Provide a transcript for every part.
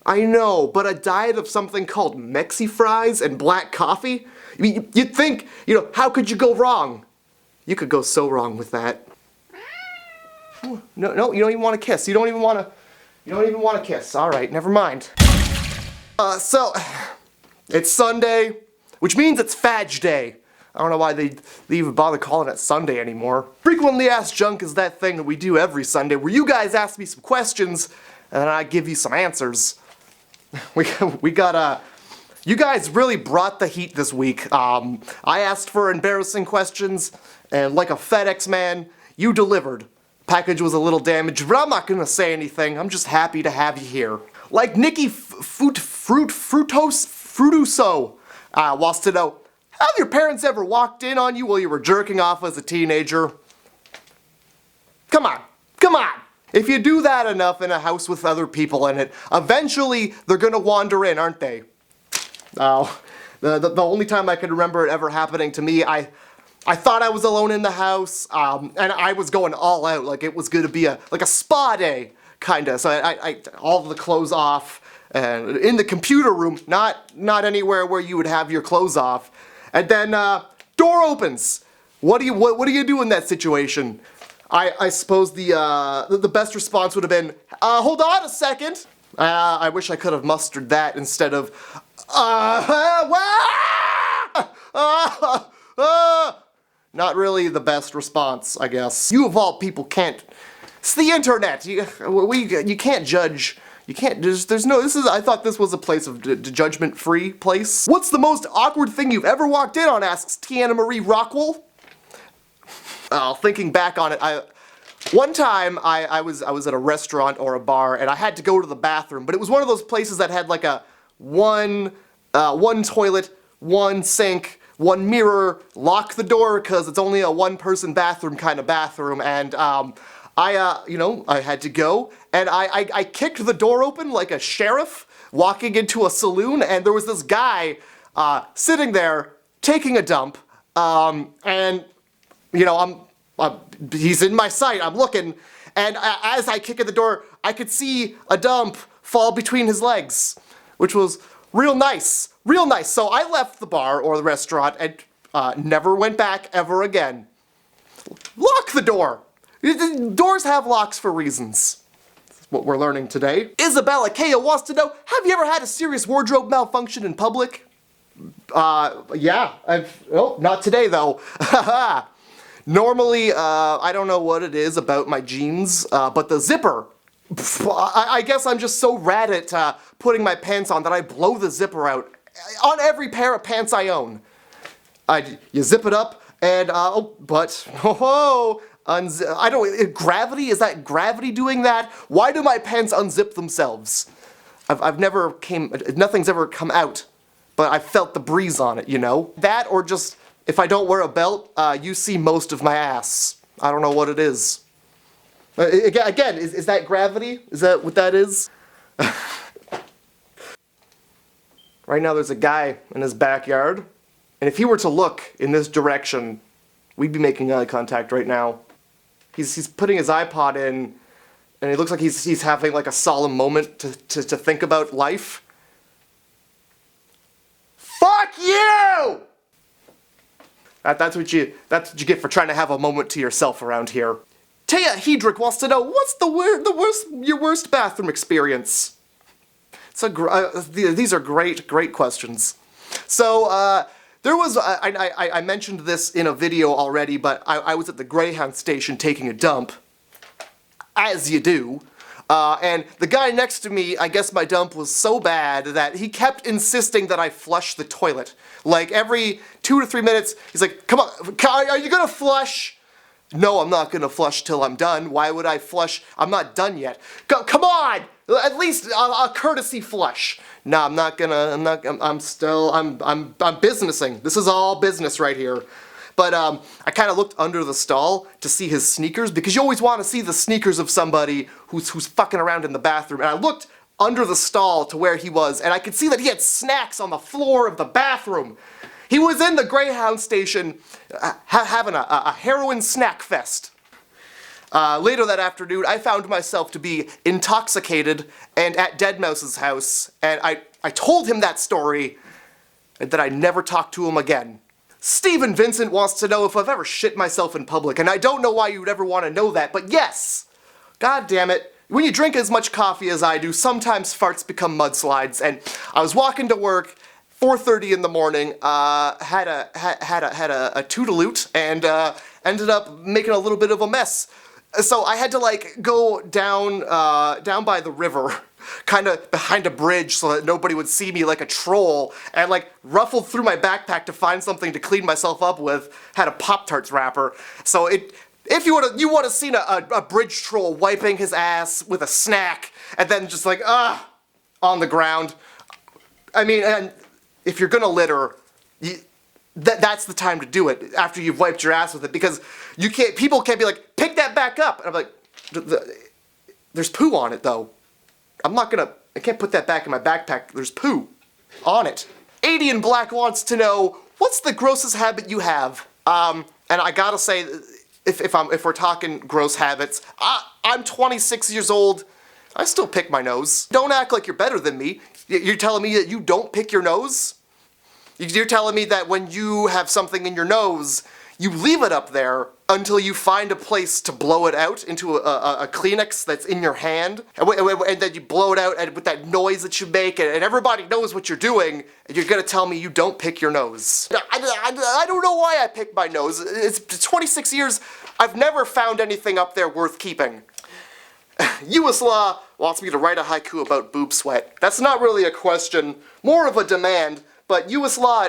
I know, but a diet of something called Mexi fries and black coffee? I mean, you'd think, how could you go wrong? You could go so wrong with that. No, you don't even want to kiss. You don't even want to kiss. All right, never mind. So, it's Sunday, which means it's Fadge Day. I don't know why they even bother calling it Sunday anymore. Frequently Asked Junk is that thing that we do every Sunday where you guys ask me some questions and then I give you some answers. We got, you guys really brought the heat this week. I asked for embarrassing questions and like a FedEx man, you delivered. Package was a little damaged, but I'm not gonna say anything. I'm just happy to have you here. Like Nikki Frutuso wants to know, have your parents ever walked in on you while you were jerking off as a teenager? Come on. If you do that enough in a house with other people in it, eventually they're gonna wander in, aren't they? Oh, the only time I can remember it ever happening to me, I thought I was alone in the house, and I was going all out, like it was gonna be like a spa day, kinda. So I all the clothes off, and in the computer room, not anywhere where you would have your clothes off. And then door opens. What do you do in that situation? I suppose the best response would have been, hold on a second. I wish I could have mustered that instead of, not really the best response, I guess. You of all people can't. It's the internet. You can't judge. You can't. There's no. I thought this was a place of judgment-free place. What's the most awkward thing you've ever walked in on? Asks Tiana Marie Rockwell. Thinking back on it, one time I was at a restaurant or a bar and I had to go to the bathroom, but it was one of those places that had like a one toilet, one sink, one mirror, lock the door because it's only a one-person bathroom kind of bathroom, and I had to go, and I kicked the door open like a sheriff walking into a saloon, and there was this guy sitting there taking a dump, and he's in my sight, I'm looking, and as I kick at the door, I could see a dump fall between his legs, which was real nice. So I left the bar or the restaurant and never went back ever again. Lock the door. Doors have locks for reasons. That's what we're learning today. Isabella Kaya wants to know, have you ever had a serious wardrobe malfunction in public? Yeah. Not today though. Normally, I don't know what it is about my jeans, but the zipper, I guess I'm just so rad at putting my pants on that I blow the zipper out on every pair of pants I own. You zip it up and, I don't, gravity? Is that gravity doing that? Why do my pants unzip themselves? Nothing's ever come out, but I felt the breeze on it, That or just, if I don't wear a belt, you see most of my ass. I don't know what it is. Again, is that gravity? Is that what that is? Right now there's a guy in his backyard, and if he were to look in this direction, we'd be making eye contact right now. He's putting his iPod in, and it looks like he's having like a solemn moment to think about life. Fuck you! That's what you get for trying to have a moment to yourself around here. Taya Hedrick wants to know, what's your worst bathroom experience? These are great questions. So there was I mentioned this in a video already, but I was at the Greyhound station taking a dump, as you do. And the guy next to me, I guess my dump was so bad that he kept insisting that I flush the toilet. Like every 2 to 3 minutes, he's like, come on, are you gonna flush? No, I'm not gonna flush till I'm done. Why would I flush? I'm not done yet. Come on! At least a courtesy flush. No, I'm businessing. This is all business right here. But I kind of looked under the stall to see his sneakers, because you always want to see the sneakers of somebody who's fucking around in the bathroom. And I looked under the stall to where he was, and I could see that he had snacks on the floor of the bathroom. He was in the Greyhound station having a heroin snack fest. Later that afternoon, I found myself to be intoxicated and at Deadmau5's house, and I told him that story, and that I never talked to him again. Stephen Vincent wants to know if I've ever shit myself in public, and I don't know why you'd ever want to know that, but yes! God damn it. When you drink as much coffee as I do, sometimes farts become mudslides, and I was walking to work, 4:30 in the morning, had a toodaloot, and ended up making a little bit of a mess. So I had to like go down by the river, kind of behind a bridge so that nobody would see me like a troll, and like ruffled through my backpack to find something to clean myself up with. Had a Pop-Tarts wrapper. So if you would have seen a bridge troll wiping his ass with a snack and then just like on the ground. I mean, and if you're gonna litter, that's the time to do it after you've wiped your ass with it, because people can't be like, pick that back up, and I'm like, there's poo on it though. I can't put that back in my backpack. There's poo on it. Adian Black wants to know, what's the grossest habit you have? And I gotta say, if we're talking gross habits, I'm 26 years old. I still pick my nose. Don't act like you're better than me. You're telling me that you don't pick your nose? You're telling me that when you have something in your nose, you leave it up there until you find a place to blow it out into a Kleenex that's in your hand, and then you blow it out and with that noise that you make, and everybody knows what you're doing, and you're gonna tell me you don't pick your nose. I don't know why I pick my nose. It's 26 years, I've never found anything up there worth keeping. U.S. Law wants me to write a haiku about boob sweat. That's not really a question, more of a demand. But U.S. Law,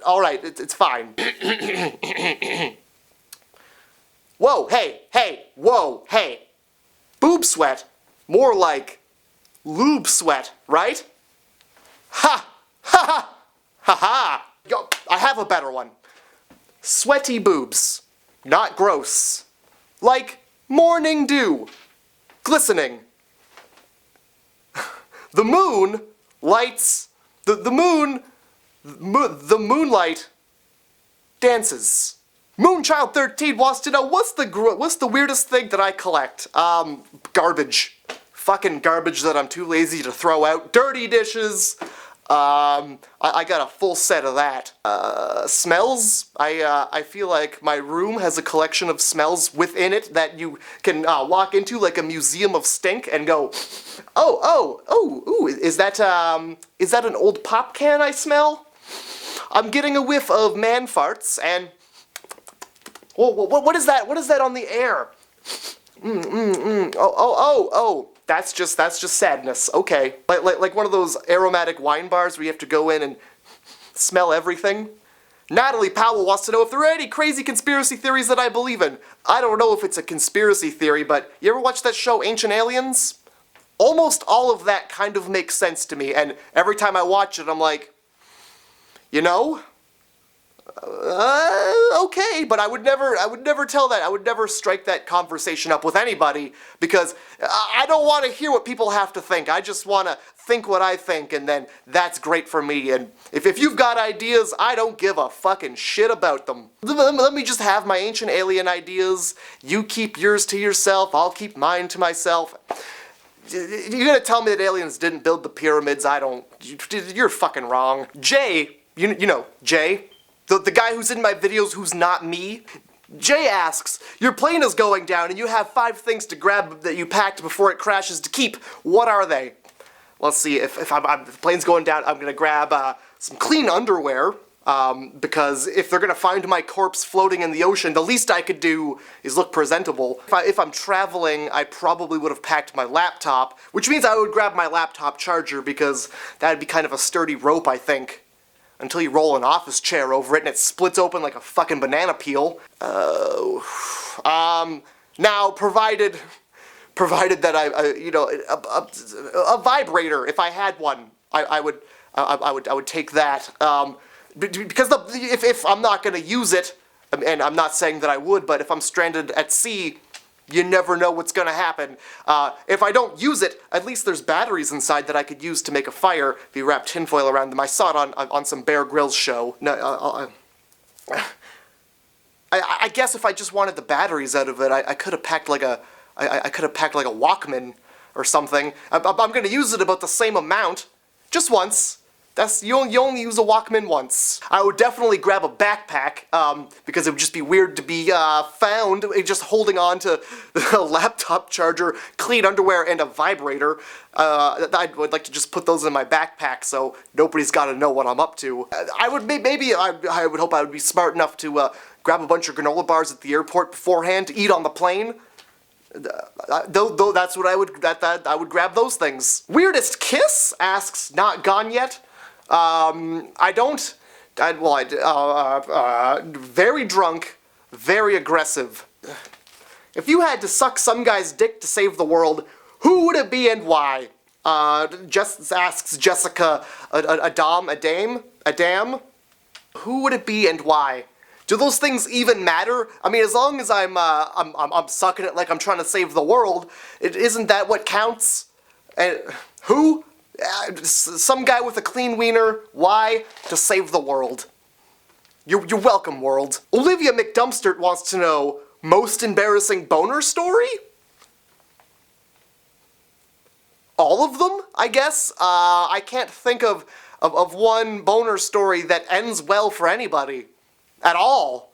alright, it's fine. Whoa, hey, whoa, hey. Boob sweat, more like lube sweat, right? Ha, ha, ha, ha, ha. Yo, I have a better one. Sweaty boobs, not gross. Like morning dew, glistening. The moon lights, the moonlight dances. Moonchild13 wants to know, what's the weirdest thing that I collect? Garbage. Fucking garbage that I'm too lazy to throw out. Dirty dishes. I got a full set of that. Smells. I feel like my room has a collection of smells within it that you can walk into like a museum of stink and go, ooh, is that an old pop can I smell? I'm getting a whiff of man farts, and what is that? What is that on the air? Oh, that's just sadness. Okay, like one of those aromatic wine bars where you have to go in and smell everything. Natalie Powell wants to know if there are any crazy conspiracy theories that I believe in. I don't know if it's a conspiracy theory, but you ever watch that show Ancient Aliens? Almost all of that kind of makes sense to me, and every time I watch it, I'm like, you know, okay, but I would never tell that. I would never strike that conversation up with anybody, because I don't want to hear what people have to think. I just want to think what I think, and then that's great for me. And if you've got ideas, I don't give a fucking shit about them. Let me just have my ancient alien ideas. You keep yours to yourself. I'll keep mine to myself. You're gonna tell me that aliens didn't build the pyramids? You're fucking wrong. Jay, you know, Jay, the guy who's in my videos who's not me. Jay asks, your plane is going down and you have 5 things to grab that you packed before it crashes to keep. What are they? Let's see, if the plane's going down, I'm gonna grab some clean underwear, because if they're gonna find my corpse floating in the ocean, the least I could do is look presentable. If I'm traveling, I probably would have packed my laptop, which means I would grab my laptop charger, because that'd be kind of a sturdy rope, I think. Until you roll an office chair over it and it splits open like a fucking banana peel. Now, provided that a vibrator, if I had one, I would take that. Because if I'm not gonna use it, and I'm not saying that I would, but if I'm stranded at sea, you never know what's gonna happen. If I don't use it, at least there's batteries inside that I could use to make a fire if you wrap tinfoil around them. I saw it on some Bear Grylls show. No, I guess if I just wanted the batteries out of it, I could have packed like a Walkman or something. I'm gonna use it about the same amount, just once. You only use a Walkman once. I would definitely grab a backpack, because it would just be weird to be found just holding on to a laptop charger, clean underwear, and a vibrator. I would like to just put those in my backpack so nobody's got to know what I'm up to. I would hope I would be smart enough to grab a bunch of granola bars at the airport beforehand to eat on the plane. Though that's what I would grab those things. Weirdest kiss? Asks Not Gone Yet. Very drunk, very aggressive. If you had to suck some guy's dick to save the world, who would it be and why? Just asks Jessica Adam. Who would it be and why? Do those things even matter? I mean, as long as I'm sucking it like I'm trying to save the world, isn't that what counts? And who? Some guy with a clean wiener. Why? To save the world. You're welcome, world. Olivia McDumpstert wants to know, most embarrassing boner story? All of them, I guess? I can't think of one boner story that ends well for anybody. At all.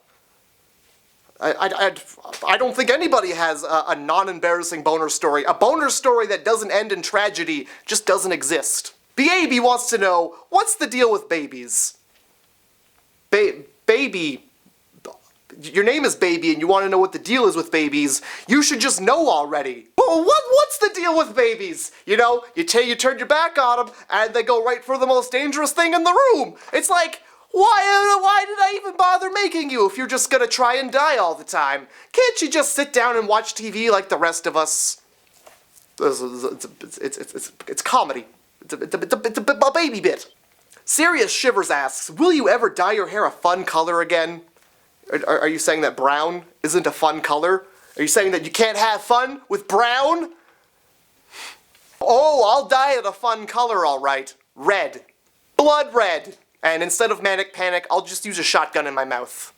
I don't think anybody has a non-embarrassing boner story. A boner story that doesn't end in tragedy just doesn't exist. B.A.B. wants to know, what's the deal with babies? Baby. Your name is Baby and you want to know what the deal is with babies. You should just know already. Well, what's the deal with babies? You know, you turn your back on them and they go right for the most dangerous thing in the room. It's like, why did I even bother making you if you're just gonna try and die all the time? Can't you just sit down and watch TV like the rest of us? It's comedy. It's a baby bit. Serious Shivers asks, will you ever dye your hair a fun color again? Are you saying that brown isn't a fun color? Are you saying that you can't have fun with brown? Oh, I'll dye it a fun color, all right. Red. Blood red. And instead of manic panic, I'll just use a shotgun in my mouth.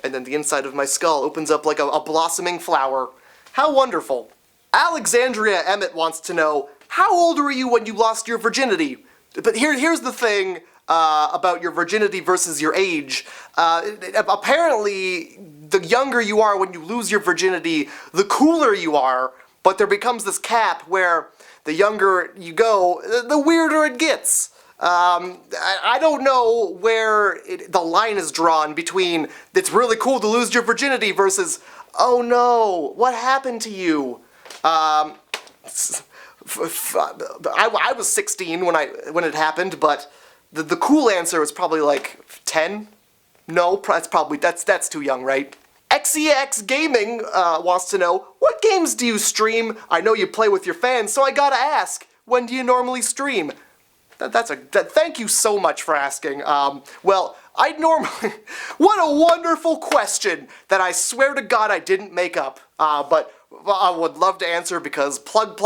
And then the inside of my skull opens up like a blossoming flower. How wonderful. Alexandria Emmett wants to know, how old were you when you lost your virginity? But here's the thing about your virginity versus your age. Apparently, the younger you are when you lose your virginity, the cooler you are, but there becomes this cap where the younger you go, the weirder it gets. I don't know where the line is drawn between it's really cool to lose your virginity versus, oh no, what happened to you? I was 16 when it happened, but the cool answer was probably like 10. No, that's too young, right? XEX Gaming wants to know, what games do you stream? I know you play with your fans, so I gotta ask, when do you normally stream? Thank you so much for asking. Well, what a wonderful question that I swear to God I didn't make up. But I would love to answer because plug.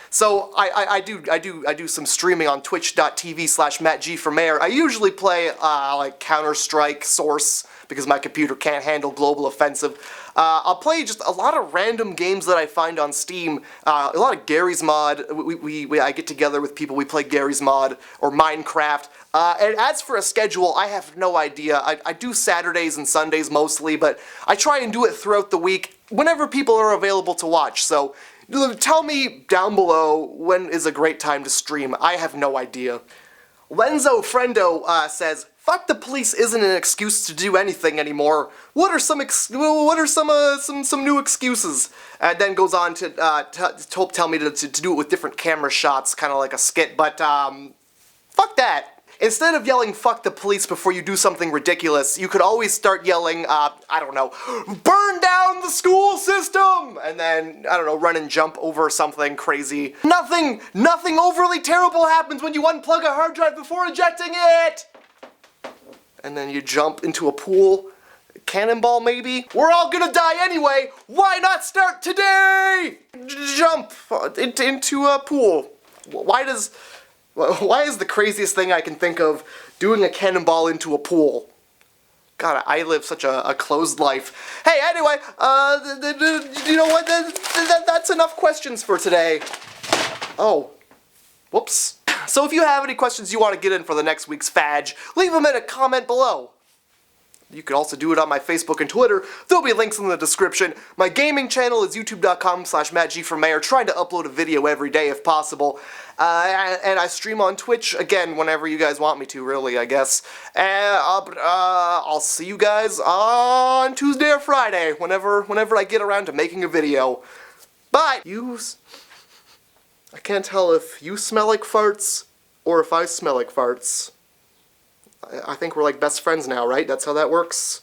So I do some streaming on twitch.tv/MattG4Mayor. I usually play like Counter-Strike, Source, because my computer can't handle Global Offensive. I'll play just a lot of random games that I find on Steam. A lot of Gary's Mod. I get together with people, we play Gary's Mod or Minecraft. And as for a schedule, I have no idea. I do Saturdays and Sundays mostly, but I try and do it throughout the week whenever people are available to watch. So tell me down below when is a great time to stream. I have no idea. Lenzo Friendo says, "Fuck the police isn't an excuse to do anything anymore. What are some new excuses?" And then goes on to tell me to do it with different camera shots, kind of like a skit. But fuck that. Instead of yelling "fuck the police" before you do something ridiculous, you could always start yelling, I don't know, "burn down the school system!" And then, I don't know, run and jump over something crazy. Nothing overly terrible happens when you unplug a hard drive before ejecting it! And then you jump into a pool. Cannonball, maybe? We're all gonna die anyway! Why not start today? Jump into a pool. Why does Why is the craziest thing I can think of doing a cannonball into a pool? God, I live such a closed life. Hey, anyway, you know what? That's enough questions for today. Oh, whoops. So if you have any questions you want to get in for the next week's Fadge, leave them in a comment below. You can also do it on my Facebook and Twitter. There'll be links in the description. My gaming channel is youtube.com/MattGForMayor, trying to upload a video every day if possible. And I stream on Twitch, again, whenever you guys want me to, really, I guess. And I'll see you guys on Tuesday or Friday, whenever I get around to making a video. Bye! I can't tell if you smell like farts, or if I smell like farts. I think we're like best friends now, right? That's how that works?